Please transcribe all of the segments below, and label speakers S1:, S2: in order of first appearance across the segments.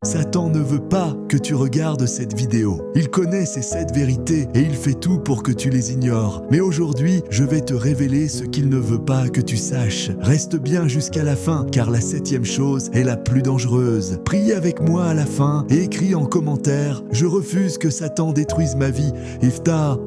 S1: Satan ne veut pas que tu regardes cette vidéo. Il connaît ces 7 vérités et il fait tout pour que tu les ignores. Mais aujourd'hui, je vais te révéler ce qu'il ne veut pas que tu saches. Reste bien jusqu'à la fin, car la 7e chose est la plus dangereuse. Prie avec moi à la fin et écris en commentaire « Je refuse que Satan détruise ma vie ». Iftar.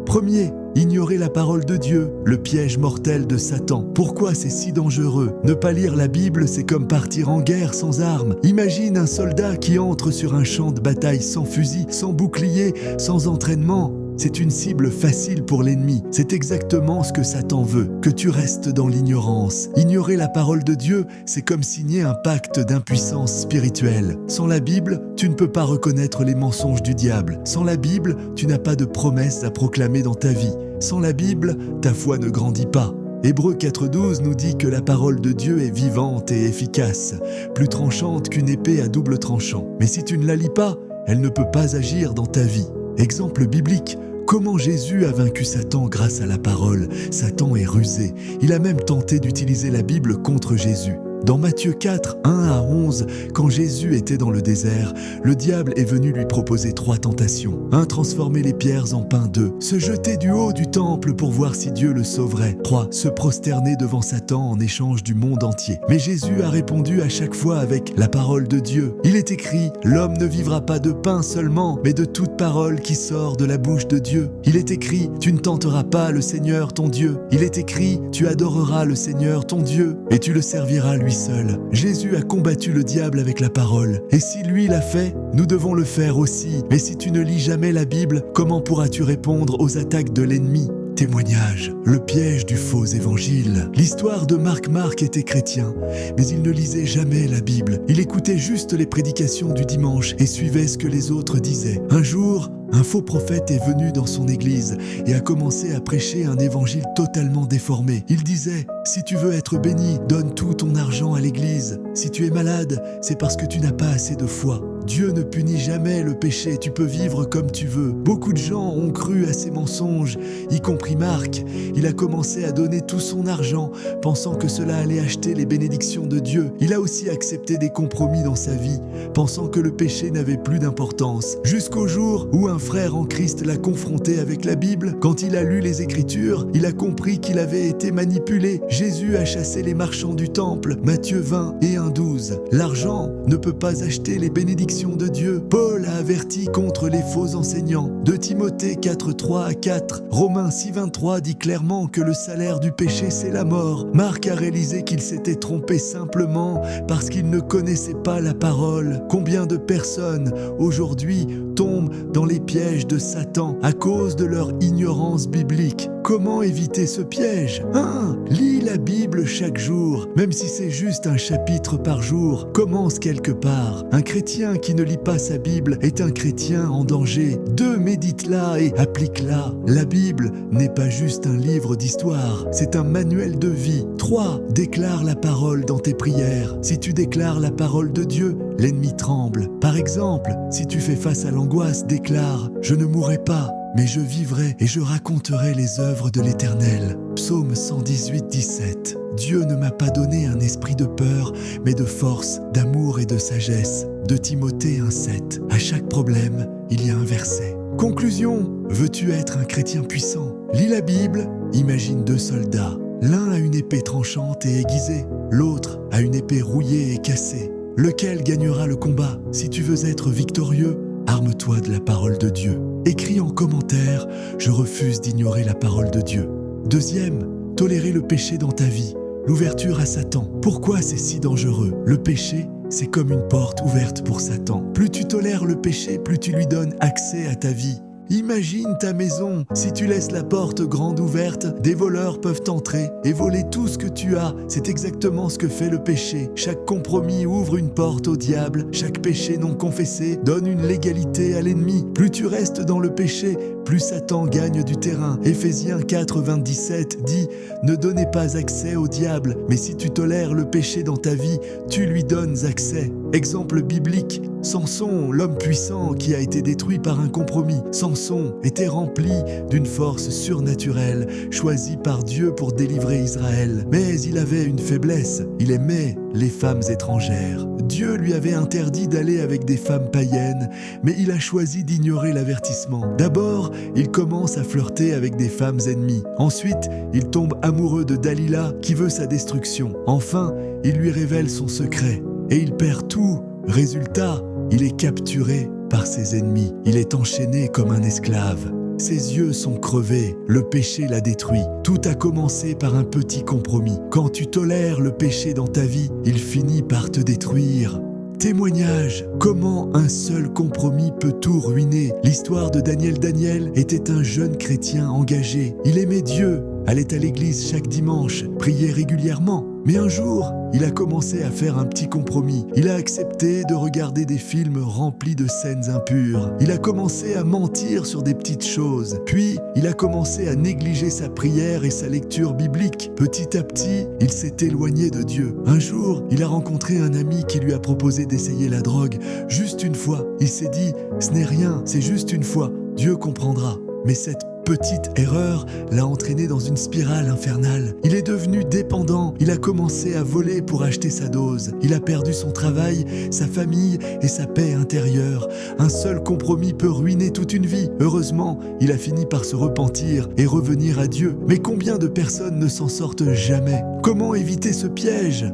S1: Premier, ignorer la parole de Dieu, le piège mortel de Satan. Pourquoi c'est si dangereux? Ne pas lire la Bible, c'est comme partir en guerre sans armes. Imagine un soldat qui entre sur un champ de bataille sans fusil, sans bouclier, sans entraînement. C'est une cible facile pour l'ennemi. C'est exactement ce que Satan veut, que tu restes dans l'ignorance. Ignorer la parole de Dieu, c'est comme signer un pacte d'impuissance spirituelle. Sans la Bible, tu ne peux pas reconnaître les mensonges du diable. Sans la Bible, tu n'as pas de promesses à proclamer dans ta vie. Sans la Bible, ta foi ne grandit pas. Hébreux 4,12 nous dit que la parole de Dieu est vivante et efficace, plus tranchante qu'une épée à double tranchant. Mais si tu ne la lis pas, elle ne peut pas agir dans ta vie. Exemple biblique, comment Jésus a vaincu Satan grâce à la parole. Satan est rusé. Il a même tenté d'utiliser la Bible contre Jésus. Dans Matthieu 4, 1 à 11, quand Jésus était dans le désert, le diable est venu lui proposer 3 tentations. 1. Transformer les pierres en pain. 2. Se jeter du haut du temple pour voir si Dieu le sauverait. 3. Se prosterner devant Satan en échange du monde entier. Mais Jésus a répondu à chaque fois avec la parole de Dieu. Il est écrit « L'homme ne vivra pas de pain seulement, mais de toute parole qui sort de la bouche de Dieu. » Il est écrit « Tu ne tenteras pas le Seigneur ton Dieu. » Il est écrit « Tu adoreras le Seigneur ton Dieu et tu le serviras lui seul. » Jésus a combattu le diable avec la parole. Et si lui l'a fait, nous devons le faire aussi. Mais si tu ne lis jamais la Bible, comment pourras-tu répondre aux attaques de l'ennemi? Témoignage, le piège du faux évangile. L'histoire de Marc était chrétien, mais il ne lisait jamais la Bible. Il écoutait juste les prédications du dimanche et suivait ce que les autres disaient. Un jour, un faux prophète est venu dans son église et a commencé à prêcher un évangile totalement déformé. Il disait « Si tu veux être béni, donne tout ton argent à l'église. Si tu es malade, c'est parce que tu n'as pas assez de foi. Dieu ne punit jamais le péché, tu peux vivre comme tu veux. » Beaucoup de gens ont cru à ces mensonges, y compris Marc. Il a commencé à donner tout son argent, pensant que cela allait acheter les bénédictions de Dieu. Il a aussi accepté des compromis dans sa vie, pensant que le péché n'avait plus d'importance. Jusqu'au jour où un frère en Christ l'a confronté avec la Bible. Quand il a lu les Écritures, il a compris qu'il avait été manipulé. Jésus a chassé les marchands du temple. Matthieu 20 et 1,12. L'argent ne peut pas acheter les bénédictions de Dieu. Paul a averti contre les faux enseignants. 2 Timothée 4, 3 à 4. Romains 6, 23 dit clairement que le salaire du péché c'est la mort. Marc a réalisé qu'il s'était trompé simplement parce qu'il ne connaissait pas la parole. Combien de personnes aujourd'hui tombent dans les pièges de Satan à cause de leur ignorance biblique? Comment éviter ce piège? 1. Lis la Bible chaque jour, même si c'est juste un chapitre par jour. Commence quelque part. Un chrétien qui ne lit pas sa Bible est un chrétien en danger. 2. Médite-la et applique-la. La Bible n'est pas juste un livre d'histoire, c'est un manuel de vie. 3. Déclare la parole dans tes prières. Si tu déclares la parole de Dieu, l'ennemi tremble. Par exemple, si tu fais face à l'angoisse, déclare « Je ne mourrai pas, mais je vivrai et je raconterai les œuvres de l'Éternel. » Psaume 118, 17. Dieu ne m'a pas donné un esprit de peur, mais de force, d'amour et de sagesse. 2 Timothée 1, 7. À chaque problème, il y a un verset. Conclusion, veux-tu être un chrétien puissant? Lis la Bible, imagine 2 soldats. L'un a une épée tranchante et aiguisée, l'autre a une épée rouillée et cassée. Lequel gagnera le combat? Si tu veux être victorieux, arme-toi de la parole de Dieu. Écris en commentaire « Je refuse d'ignorer la parole de Dieu ». Deuxième, tolérer le péché dans ta vie. L'ouverture à Satan. Pourquoi c'est si dangereux? Le péché, c'est comme une porte ouverte pour Satan. Plus tu tolères le péché, plus tu lui donnes accès à ta vie. Imagine ta maison, si tu laisses la porte grande ouverte, des voleurs peuvent entrer et voler tout ce que tu as. C'est exactement ce que fait le péché. Chaque compromis ouvre une porte au diable, chaque péché non confessé donne une légalité à l'ennemi. Plus tu restes dans le péché, plus Satan gagne du terrain. Éphésiens 4, 27 dit « Ne donnez pas accès au diable, mais si tu tolères le péché dans ta vie, tu lui donnes accès. » Exemple biblique, Samson, l'homme puissant qui a été détruit par un compromis. Samson était rempli d'une force surnaturelle, choisie par Dieu pour délivrer Israël. Mais il avait une faiblesse, il aimait les femmes étrangères. Dieu lui avait interdit d'aller avec des femmes païennes, mais il a choisi d'ignorer l'avertissement. D'abord, il commence à flirter avec des femmes ennemies. Ensuite, il tombe amoureux de Dalila qui veut sa destruction. Enfin, il lui révèle son secret et il perd tout. Résultat, il est capturé par ses ennemis. Il est enchaîné comme un esclave. Ses yeux sont crevés, le péché l'a détruit. Tout a commencé par un petit compromis. Quand tu tolères le péché dans ta vie, il finit par te détruire. Témoignage, comment un seul compromis peut tout ruiner. L'histoire de Daniel. Daniel était un jeune chrétien engagé. Il aimait Dieu, allait à l'église chaque dimanche, priait régulièrement. Mais un jour, il a commencé à faire un petit compromis. Il a accepté de regarder des films remplis de scènes impures. Il a commencé à mentir sur des petites choses. Puis, il a commencé à négliger sa prière et sa lecture biblique. Petit à petit, il s'est éloigné de Dieu. Un jour, il a rencontré un ami qui lui a proposé d'essayer la drogue. Juste une fois. Il s'est dit, ce n'est rien, c'est juste une fois. Dieu comprendra. Mais cette petite erreur l'a entraîné dans une spirale infernale. Il est devenu dépendant. Il a commencé à voler pour acheter sa dose. Il a perdu son travail, sa famille et sa paix intérieure. Un seul compromis peut ruiner toute une vie. Heureusement, il a fini par se repentir et revenir à Dieu. Mais combien de personnes ne s'en sortent jamais? Comment éviter ce piège?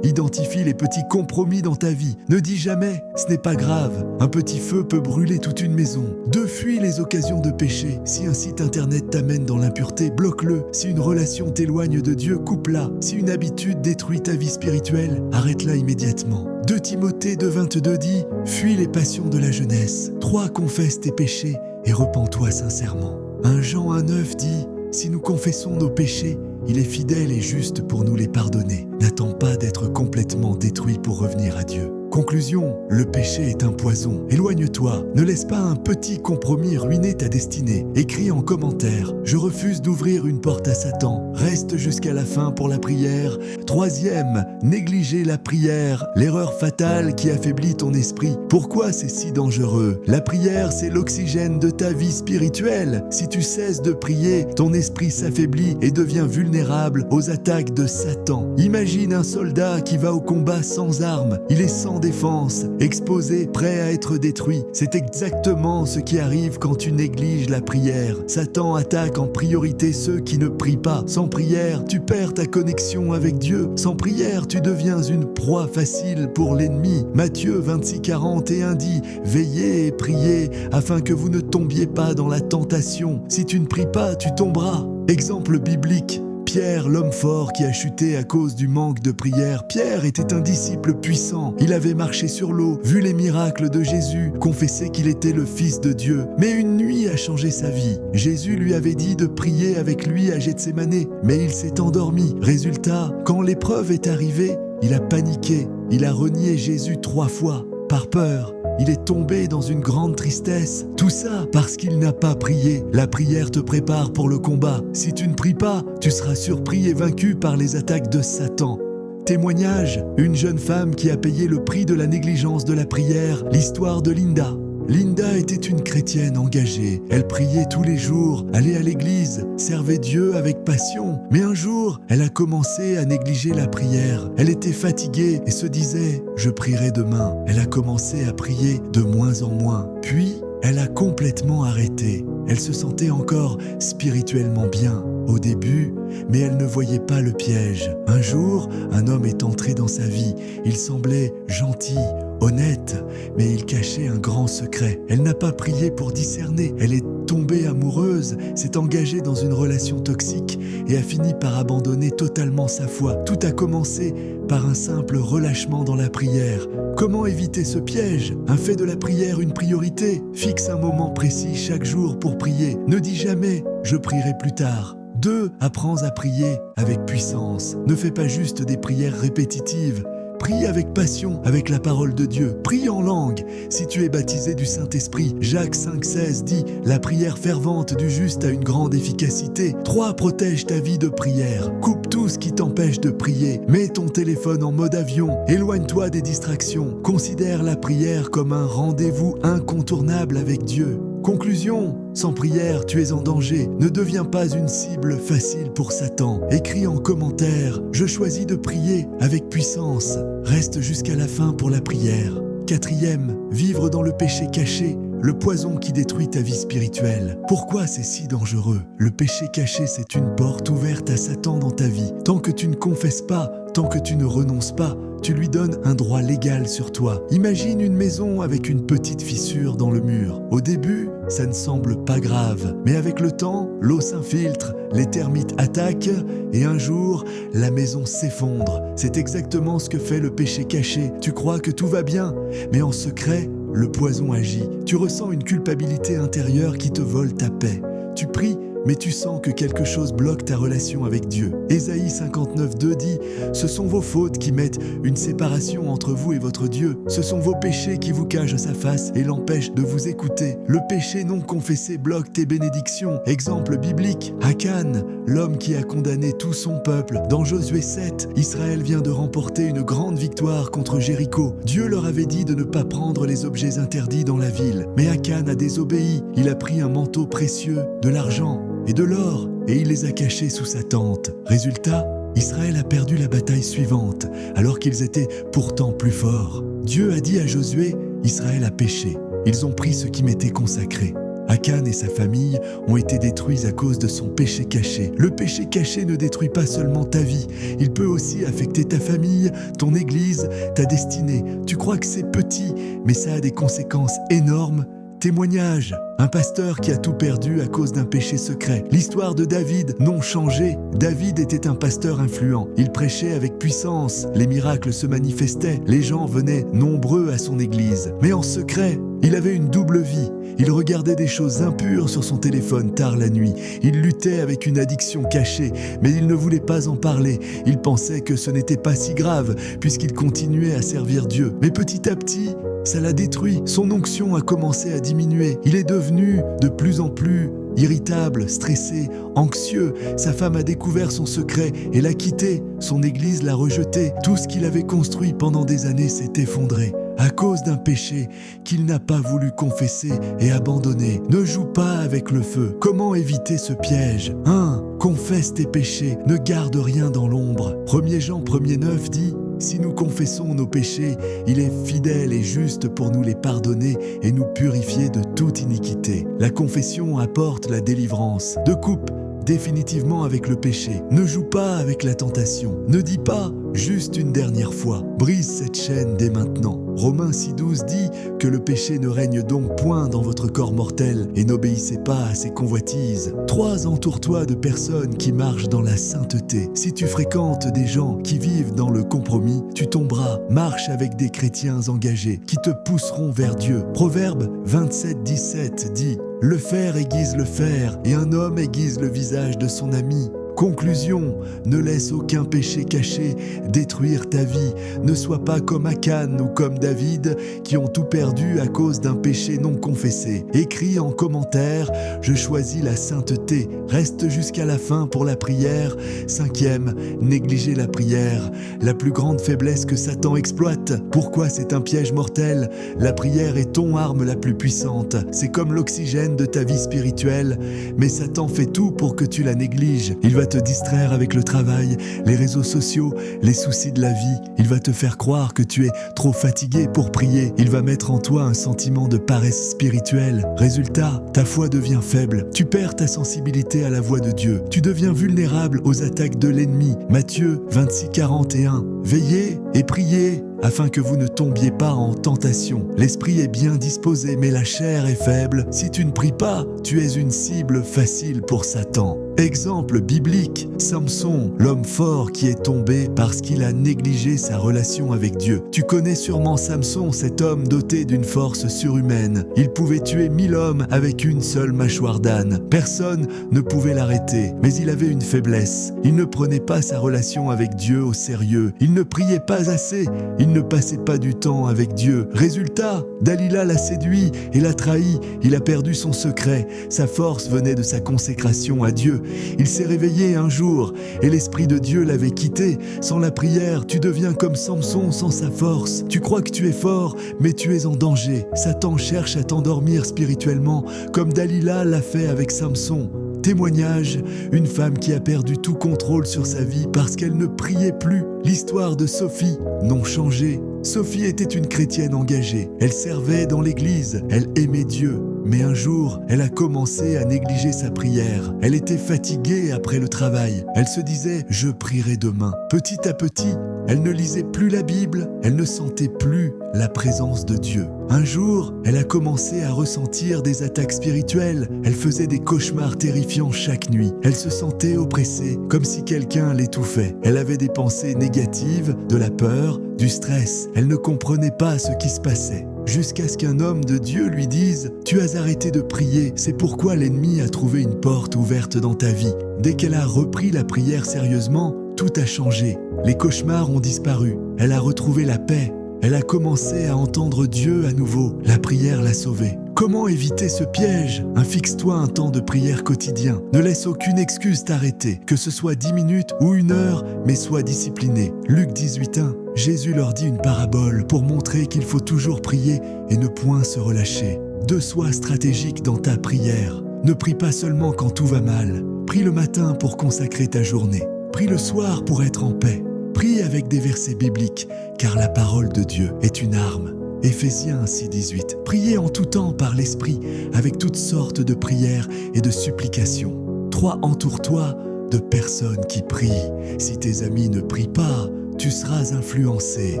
S1: Identifie les petits compromis dans ta vie. Ne dis jamais « ce n'est pas grave ». Un petit feu peut brûler toute une maison. 2. Fuis les occasions de péché. Si un site internet t'amène dans l'impureté, bloque-le. Si une relation t'éloigne de Dieu, coupe-la. Si une habitude détruit ta vie spirituelle, arrête-la immédiatement. 2 Timothée 2,22 dit « Fuis les passions de la jeunesse ». 3 Confesse tes péchés et repens-toi sincèrement. 1 Jean 1,9 dit « Si nous confessons nos péchés, il est fidèle et juste pour nous les pardonner. N'attends pas d'être complètement détruit pour revenir à Dieu. Conclusion, le péché est un poison. Éloigne-toi. Ne laisse pas un petit compromis ruiner ta destinée. Écris en commentaire. Je refuse d'ouvrir une porte à Satan. Reste jusqu'à la fin pour la prière. 3e, négliger la prière. L'erreur fatale qui affaiblit ton esprit. Pourquoi c'est si dangereux? La prière, c'est l'oxygène de ta vie spirituelle. Si tu cesses de prier, ton esprit s'affaiblit et devient vulnérable aux attaques de Satan. Imagine un soldat qui va au combat sans armes. Il est sans défense, exposé, prêt à être détruit. C'est exactement ce qui arrive quand tu négliges la prière. Satan attaque en priorité ceux qui ne prient pas. Sans prière, tu perds ta connexion avec Dieu. Sans prière, tu deviens une proie facile pour l'ennemi. Matthieu 26,41 dit « Veillez et priez afin que vous ne tombiez pas dans la tentation. Si tu ne pries pas, tu tomberas. » Exemple biblique. Pierre, l'homme fort qui a chuté à cause du manque de prière. Pierre était un disciple puissant. Il avait marché sur l'eau, vu les miracles de Jésus, confessé qu'il était le Fils de Dieu. Mais une nuit a changé sa vie. Jésus lui avait dit de prier avec lui à Gethsémanée, mais il s'est endormi. Résultat, quand l'épreuve est arrivée, il a paniqué. Il a renié Jésus 3 fois, par peur. Il est tombé dans une grande tristesse. Tout ça parce qu'il n'a pas prié. La prière te prépare pour le combat. Si tu ne pries pas, tu seras surpris et vaincu par les attaques de Satan. Témoignage, une jeune femme qui a payé le prix de la négligence de la prière, l'histoire de Linda. Linda était une chrétienne engagée. Elle priait tous les jours, allait à l'église, servait Dieu avec passion. Mais un jour, elle a commencé à négliger la prière. Elle était fatiguée et se disait « Je prierai demain ». Elle a commencé à prier de moins en moins. Puis, elle a complètement arrêté. Elle se sentait encore spirituellement bien au début, mais elle ne voyait pas le piège. Un jour, un homme est entré dans sa vie. Il semblait gentil, honnête, mais il cachait un grand secret. Elle n'a pas prié pour discerner. Elle est tombée amoureuse, s'est engagée dans une relation toxique et a fini par abandonner totalement sa foi. Tout a commencé par un simple relâchement dans la prière. Comment éviter ce piège? Fais de la prière une priorité. Fixe un moment précis chaque jour pour prier. Ne dis jamais « je prierai plus tard ». 2. Apprends à prier avec puissance. Ne fais pas juste des prières répétitives. Prie avec passion, avec la parole de Dieu. Prie en langue. Si tu es baptisé du Saint-Esprit, Jacques 5,16 dit « La prière fervente du juste a une grande efficacité. » 3. Protège ta vie de prière. Coupe tout ce qui t'empêche de prier. Mets ton téléphone en mode avion. Éloigne-toi des distractions. Considère la prière comme un rendez-vous incontournable avec Dieu. Conclusion, sans prière, tu es en danger. Ne deviens pas une cible facile pour Satan. Écris en commentaire, je choisis de prier avec puissance. Reste jusqu'à la fin pour la prière. 4e, vivre dans le péché caché, le poison qui détruit ta vie spirituelle. Pourquoi c'est si dangereux? Le péché caché, c'est une porte ouverte à Satan dans ta vie. Tant que tu ne confesses pas, tant que tu ne renonces pas, tu lui donnes un droit légal sur toi. Imagine une maison avec une petite fissure dans le mur. Au début, ça ne semble pas grave, mais avec le temps, l'eau s'infiltre, les termites attaquent et un jour, la maison s'effondre. C'est exactement ce que fait le péché caché. Tu crois que tout va bien, mais en secret, le poison agit. Tu ressens une culpabilité intérieure qui te vole ta paix. Tu pries, mais tu sens que quelque chose bloque ta relation avec Dieu. Ésaïe 59:2 dit « Ce sont vos fautes qui mettent une séparation entre vous et votre Dieu. Ce sont vos péchés qui vous cachent à sa face et l'empêchent de vous écouter. Le péché non confessé bloque tes bénédictions. » Exemple biblique, Akan, l'homme qui a condamné tout son peuple. Dans Josué 7, Israël vient de remporter une grande victoire contre Jéricho. Dieu leur avait dit de ne pas prendre les objets interdits dans la ville. Mais Akan a désobéi. Il a pris un manteau précieux, de l'argent et de l'or, et il les a cachés sous sa tente. Résultat, Israël a perdu la bataille suivante, alors qu'ils étaient pourtant plus forts. Dieu a dit à Josué, Israël a péché. Ils ont pris ce qui m'était consacré. Akan et sa famille ont été détruits à cause de son péché caché. Le péché caché ne détruit pas seulement ta vie, il peut aussi affecter ta famille, ton église, ta destinée. Tu crois que c'est petit, mais ça a des conséquences énormes. Témoignage, un pasteur qui a tout perdu à cause d'un péché secret. L'histoire de David, non changée. David était un pasteur influent. Il prêchait avec puissance. Les miracles se manifestaient. Les gens venaient nombreux à son église. Mais en secret, il avait une double vie. Il regardait des choses impures sur son téléphone tard la nuit. Il luttait avec une addiction cachée, mais il ne voulait pas en parler. Il pensait que ce n'était pas si grave, puisqu'il continuait à servir Dieu. Mais petit à petit, ça l'a détruit. Son onction a commencé à diminuer. Il est devenu de plus en plus irritable, stressé, anxieux. Sa femme a découvert son secret et l'a quitté. Son église l'a rejeté. Tout ce qu'il avait construit pendant des années s'est effondré à cause d'un péché qu'il n'a pas voulu confesser et abandonner. Ne joue pas avec le feu. Comment éviter ce piège? 1. Confesse tes péchés. Ne garde rien dans l'ombre. 1 Jean 1:9 dit « Si nous confessons nos péchés, il est fidèle et juste pour nous les pardonner et nous purifier de toute iniquité. » La confession apporte la délivrance. 2. Coupe définitivement avec le péché. Ne joue pas avec la tentation. Ne dis pas juste une dernière fois. Brise cette chaîne dès maintenant. Romains 6:12 dit que le péché ne règne donc point dans votre corps mortel et n'obéissez pas à ses convoitises. 3. Entoure-toi de personnes qui marchent dans la sainteté. Si tu fréquentes des gens qui vivent dans le compromis, tu tomberas. Marche avec des chrétiens engagés qui te pousseront vers Dieu. Proverbe 27:17 dit « Le fer aiguise le fer et un homme aiguise le visage de son ami. » Conclusion, ne laisse aucun péché caché détruire ta vie. Ne sois pas comme Akan ou comme David qui ont tout perdu à cause d'un péché non confessé. Écris en commentaire, je choisis la sainteté. Reste jusqu'à la fin pour la prière. 5e, négliger la prière. La plus grande faiblesse que Satan exploite. Pourquoi c'est un piège mortel? La prière est ton arme la plus puissante. C'est comme l'oxygène de ta vie spirituelle. Mais Satan fait tout pour que tu la négliges. Il va te distraire avec le travail, les réseaux sociaux, les soucis de la vie. Il va te faire croire que tu es trop fatigué pour prier. Il va mettre en toi un sentiment de paresse spirituelle. Résultat, ta foi devient faible. Tu perds ta sensibilité à la voix de Dieu. Tu deviens vulnérable aux attaques de l'ennemi. Matthieu 26:41. Veillez et priez afin que vous ne tombiez pas en tentation. L'esprit est bien disposé, mais la chair est faible. Si tu ne pries pas, tu es une cible facile pour Satan. Exemple biblique, Samson, l'homme fort qui est tombé parce qu'il a négligé sa relation avec Dieu. Tu connais sûrement Samson, cet homme doté d'une force surhumaine. Il pouvait tuer 1000 hommes avec une seule mâchoire d'âne. Personne ne pouvait l'arrêter, mais il avait une faiblesse. Il ne prenait pas sa relation avec Dieu au sérieux. Il ne priait pas assez. Il ne passait pas du temps avec Dieu. Résultat, Dalila l'a séduit et l'a trahi. Il a perdu son secret. Sa force venait de sa consécration à Dieu. Il s'est réveillé un jour et l'Esprit de Dieu l'avait quitté. Sans la prière, tu deviens comme Samson sans sa force. Tu crois que tu es fort, mais tu es en danger. Satan cherche à t'endormir spirituellement, comme Dalila l'a fait avec Samson. Témoignage, une femme qui a perdu tout contrôle sur sa vie parce qu'elle ne priait plus. L'histoire de Sophie, non changée. Sophie était une chrétienne engagée. Elle servait dans l'église, elle aimait Dieu. Mais un jour, elle a commencé à négliger sa prière. Elle était fatiguée après le travail. Elle se disait « je prierai demain ». Petit à petit, elle ne lisait plus la Bible, elle ne sentait plus la présence de Dieu. Un jour, elle a commencé à ressentir des attaques spirituelles. Elle faisait des cauchemars terrifiants chaque nuit. Elle se sentait oppressée, comme si quelqu'un l'étouffait. Elle avait des pensées négatives, de la peur, du stress. Elle ne comprenait pas ce qui se passait. Jusqu'à ce qu'un homme de Dieu lui dise « Tu as arrêté de prier, c'est pourquoi l'ennemi a trouvé une porte ouverte dans ta vie. » Dès qu'elle a repris la prière sérieusement, tout a changé. Les cauchemars ont disparu. Elle a retrouvé la paix. Elle a commencé à entendre Dieu à nouveau. La prière l'a sauvée. Comment éviter ce piège? Fixe-toi un temps de prière quotidien. Ne laisse aucune excuse t'arrêter, que ce soit 10 minutes ou 1 heure, mais sois discipliné. Luc 18:1, Jésus leur dit une parabole pour montrer qu'il faut toujours prier et ne point se relâcher. Sois stratégique dans ta prière. Ne prie pas seulement quand tout va mal. Prie le matin pour consacrer ta journée. Prie le soir pour être en paix. Prie avec des versets bibliques, car la parole de Dieu est une arme. Éphésiens 6:18. Priez en tout temps par l'Esprit, avec toutes sortes de prières et de supplications. 3. Entoure-toi de personnes qui prient. Si tes amis ne prient pas, tu seras influencé.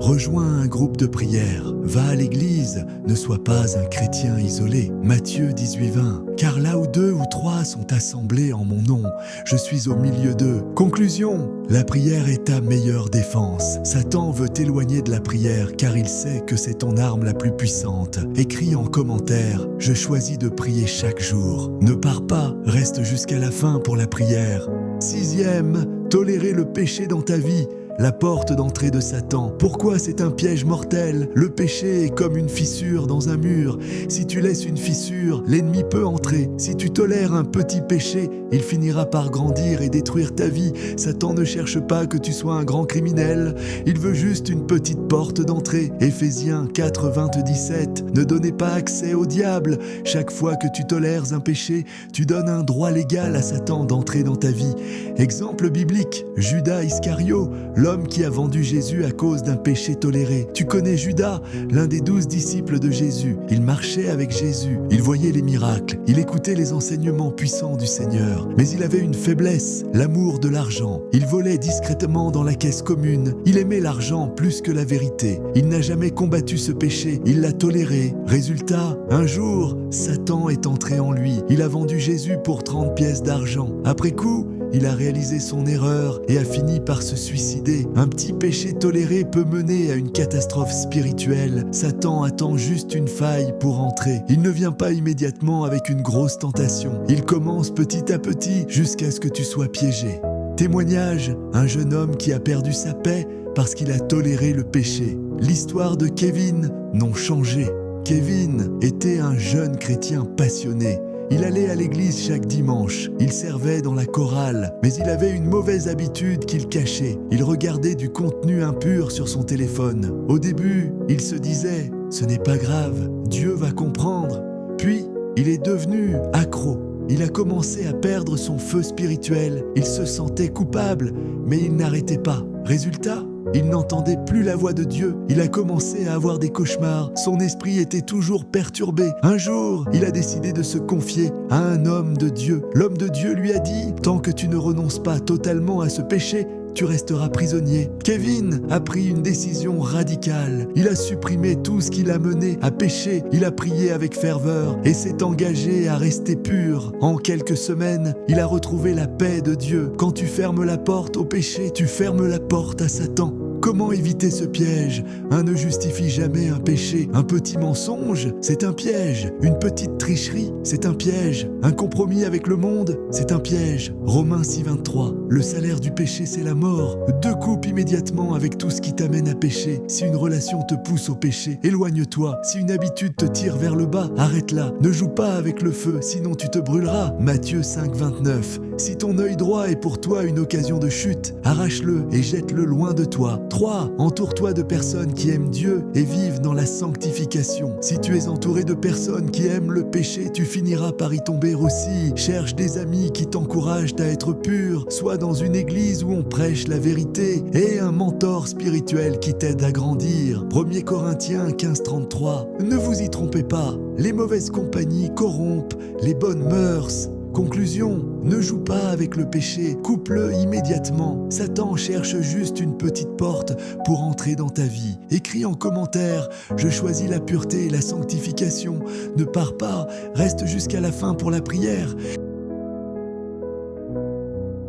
S1: Rejoins un groupe de prière. Va à l'église, ne sois pas un chrétien isolé. Matthieu 18:20. Car là où 2 ou 3 sont assemblés en mon nom, je suis au milieu d'eux. Conclusion, la prière est ta meilleure défense. Satan veut t'éloigner de la prière car il sait que c'est ton arme la plus puissante. Écris en commentaire, je choisis de prier chaque jour. Ne pars pas, reste jusqu'à la fin pour la prière. 6e, tolérer le péché dans ta vie. La porte d'entrée de Satan. Pourquoi c'est un piège mortel? Le péché est comme une fissure dans un mur. Si tu laisses une fissure, l'ennemi peut entrer. Si tu tolères un petit péché, il finira par grandir et détruire ta vie. Satan ne cherche pas que tu sois un grand criminel. Il veut juste une petite porte d'entrée. Éphésiens 4:20-17. Ne donnez pas accès au diable. Chaque fois que tu tolères un péché, tu donnes un droit légal à Satan d'entrer dans ta vie. Exemple biblique, Judas Iscario, l'homme qui a vendu Jésus à cause d'un péché toléré. Tu connais Judas, l'un des 12 disciples de Jésus. Il marchait avec Jésus, il voyait les miracles, il écoutait les enseignements puissants du Seigneur. Mais il avait une faiblesse, l'amour de l'argent. Il volait discrètement dans la caisse commune. Il aimait l'argent plus que la vérité. Il n'a jamais combattu ce péché, il l'a toléré. Résultat, un jour, Satan est entré en lui. Il a vendu Jésus pour 30 pièces d'argent. Après coup, il a réalisé son erreur et a fini par se suicider. Un petit péché toléré peut mener à une catastrophe spirituelle. Satan attend juste une faille pour entrer. Il ne vient pas immédiatement avec une grosse tentation. Il commence petit à petit jusqu'à ce que tu sois piégé. Témoignage, un jeune homme qui a perdu sa paix parce qu'il a toléré le péché. L'histoire de Kevin, non changé. Kevin était un jeune chrétien passionné. Il allait à l'église chaque dimanche, il servait dans la chorale, mais il avait une mauvaise habitude qu'il cachait. Il regardait du contenu impur sur son téléphone. Au début, il se disait « ce n'est pas grave, Dieu va comprendre ». Puis, il est devenu accro. Il a commencé à perdre son feu spirituel. Il se sentait coupable, mais il n'arrêtait pas. Résultat, il n'entendait plus la voix de Dieu. Il a commencé à avoir des cauchemars. Son esprit était toujours perturbé. Un jour, il a décidé de se confier à un homme de Dieu. L'homme de Dieu lui a dit « Tant que tu ne renonces pas totalement à ce péché, tu resteras prisonnier. » Kevin a pris une décision radicale. Il a supprimé tout ce qui l'a mené à pécher. Il a prié avec ferveur et s'est engagé à rester pur. En quelques semaines, il a retrouvé la paix de Dieu. Quand tu fermes la porte au péché, tu fermes la porte à Satan. Comment éviter ce piège? Un ne justifie jamais un péché. Un petit mensonge, c'est un piège. Une petite tricherie, c'est un piège. Un compromis avec le monde, c'est un piège. Romains 6:23. Le salaire du péché, c'est la mort. Te coupe immédiatement avec tout ce qui t'amène à pécher. Si une relation te pousse au péché, éloigne-toi. Si une habitude te tire vers le bas, arrête-la. Ne joue pas avec le feu, sinon tu te brûleras. Matthieu 5:29. Si ton œil droit est pour toi une occasion de chute, arrache-le et jette-le loin de toi. 3. Entoure-toi de personnes qui aiment Dieu et vivent dans la sanctification. Si tu es entouré de personnes qui aiment le péché, tu finiras par y tomber aussi. Cherche des amis qui t'encouragent à être pur. Sois dans une église où on prêche la vérité et un mentor spirituel qui t'aide à grandir. 1 Corinthiens 15:33. Ne vous y trompez pas, les mauvaises compagnies corrompent les bonnes mœurs. Conclusion, ne joue pas avec le péché, coupe-le immédiatement. Satan cherche juste une petite porte pour entrer dans ta vie. Écris en commentaire, je choisis la pureté et la sanctification. Ne pars pas, reste jusqu'à la fin pour la prière.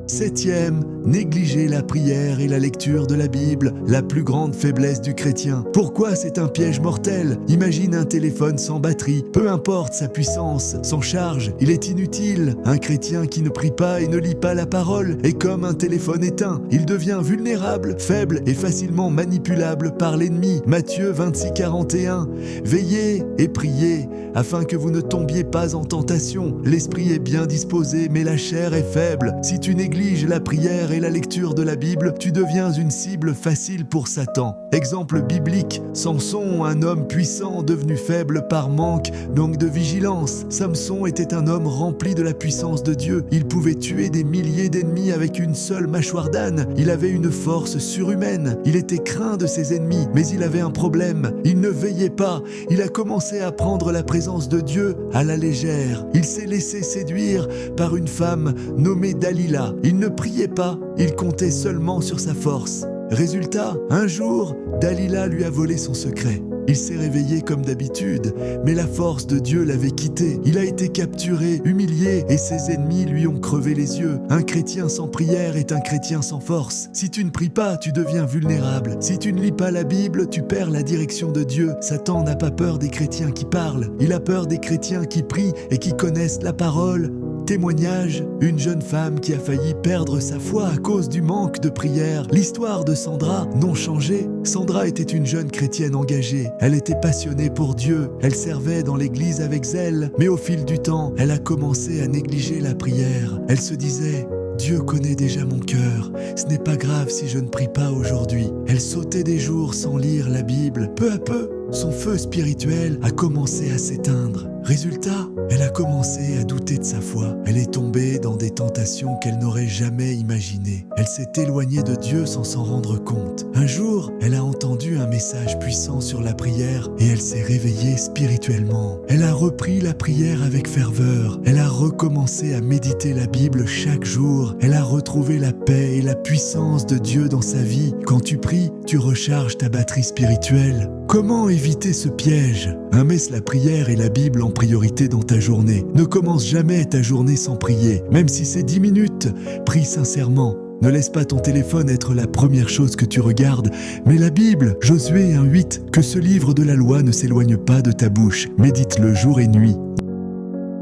S1: 7e, négliger la prière et la lecture de la Bible, la plus grande faiblesse du chrétien. Pourquoi c'est un piège mortel? Imagine un téléphone sans batterie, peu importe sa puissance, sans charge, il est inutile. Un chrétien qui ne prie pas et ne lit pas la parole est comme un téléphone éteint. Il devient vulnérable, faible et facilement manipulable par l'ennemi. Matthieu 26:41. Veillez et priez afin que vous ne tombiez pas en tentation. L'esprit est bien disposé, mais la chair est faible. Si tu négliges la prière et la lecture de la Bible, tu deviens une cible facile pour Satan. Exemple biblique, Samson, un homme puissant devenu faible par manque de vigilance. Samson était un homme rempli de la puissance de Dieu. Il pouvait tuer des milliers d'ennemis avec une seule mâchoire d'âne. Il avait une force surhumaine. Il était craint de ses ennemis, mais il avait un problème. Il ne veillait pas. Il a commencé à prendre la présence de Dieu à la légère. Il s'est laissé séduire par une femme nommée Dalila. Il ne priait pas, il comptait seulement sur sa force. Résultat, un jour, Dalila lui a volé son secret. Il s'est réveillé comme d'habitude, mais la force de Dieu l'avait quitté. Il a été capturé, humilié, et ses ennemis lui ont crevé les yeux. Un chrétien sans prière est un chrétien sans force. Si tu ne pries pas, tu deviens vulnérable. Si tu ne lis pas la Bible, tu perds la direction de Dieu. Satan n'a pas peur des chrétiens qui parlent. Il a peur des chrétiens qui prient et qui connaissent la parole. Témoignage, une jeune femme qui a failli perdre sa foi à cause du manque de prière. L'histoire de Sandra, non changée. Sandra était une jeune chrétienne engagée. Elle était passionnée pour Dieu. Elle servait dans l'église avec zèle. Mais au fil du temps, elle a commencé à négliger la prière. Elle se disait: Dieu connaît déjà mon cœur. Ce n'est pas grave si je ne prie pas aujourd'hui. Elle sautait des jours sans lire la Bible. Peu à peu, son feu spirituel a commencé à s'éteindre. Résultat, elle a commencé à douter de sa foi. Elle est tombée dans des tentations qu'elle n'aurait jamais imaginées. Elle s'est éloignée de Dieu sans s'en rendre compte. Un jour, elle a entendu un message puissant sur la prière et elle s'est réveillée spirituellement. Elle a repris la prière avec ferveur. Elle a recommencé à méditer la Bible chaque jour. Elle a retrouvé la paix et la puissance de Dieu dans sa vie. Quand tu pries, tu recharges ta batterie spirituelle. Comment éviter ce piège? Mets la prière et la Bible en priorité dans ta journée. Ne commence jamais ta journée sans prier. Même si c'est 10 minutes, prie sincèrement. Ne laisse pas ton téléphone être la première chose que tu regardes, mais la Bible, Josué 1:8, que ce livre de la loi ne s'éloigne pas de ta bouche. Médite-le jour et nuit.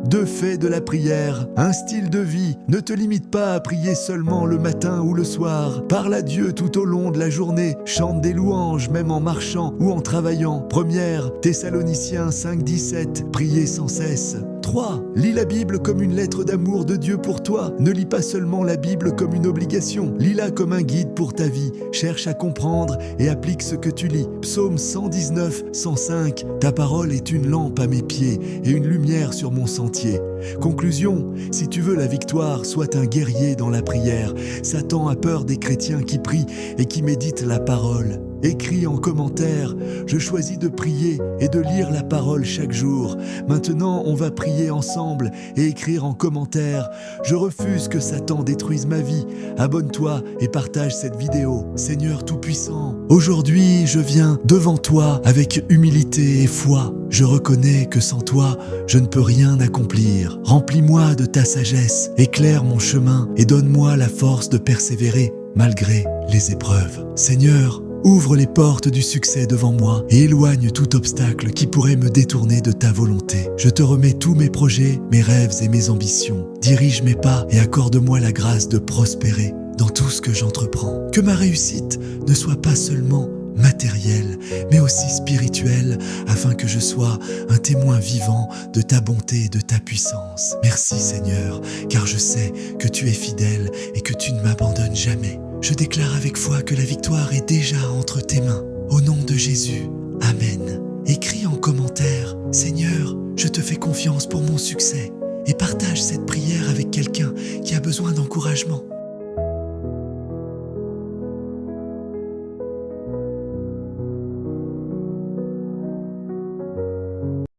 S1: 2 faits de la prière, un style de vie. Ne te limite pas à prier seulement le matin ou le soir. Parle à Dieu tout au long de la journée. Chante des louanges même en marchant ou en travaillant. 1 Thessaloniciens 5:17, priez sans cesse. 3. Lis la Bible comme une lettre d'amour de Dieu pour toi. Ne lis pas seulement la Bible comme une obligation. Lis-la comme un guide pour ta vie. Cherche à comprendre et applique ce que tu lis. Psaume 119, 105. Ta parole est une lampe à mes pieds et une lumière sur mon sentier. Conclusion, si tu veux la victoire, sois un guerrier dans la prière. Satan a peur des chrétiens qui prient et qui méditent la parole. Écris en commentaire, je choisis de prier et de lire la parole chaque jour. Maintenant, on va prier ensemble et écrire en commentaire, je refuse que Satan détruise ma vie. Abonne-toi et partage cette vidéo. Seigneur Tout-Puissant, aujourd'hui, je viens devant toi avec humilité et foi. Je reconnais que sans toi, je ne peux rien accomplir. Remplis-moi de ta sagesse, éclaire mon chemin et donne-moi la force de persévérer malgré les épreuves. Seigneur, ouvre les portes du succès devant moi et éloigne tout obstacle qui pourrait me détourner de ta volonté. Je te remets tous mes projets, mes rêves et mes ambitions. Dirige mes pas et accorde-moi la grâce de prospérer dans tout ce que j'entreprends. Que ma réussite ne soit pas seulement matériel, mais aussi spirituel, afin que je sois un témoin vivant de ta bonté et de ta puissance. Merci Seigneur, car je sais que tu es fidèle et que tu ne m'abandonnes jamais. Je déclare avec foi que la victoire est déjà entre tes mains. Au nom de Jésus, Amen. Écris en commentaire, Seigneur, je te fais confiance pour mon succès, et partage cette prière avec quelqu'un qui a besoin d'encouragement.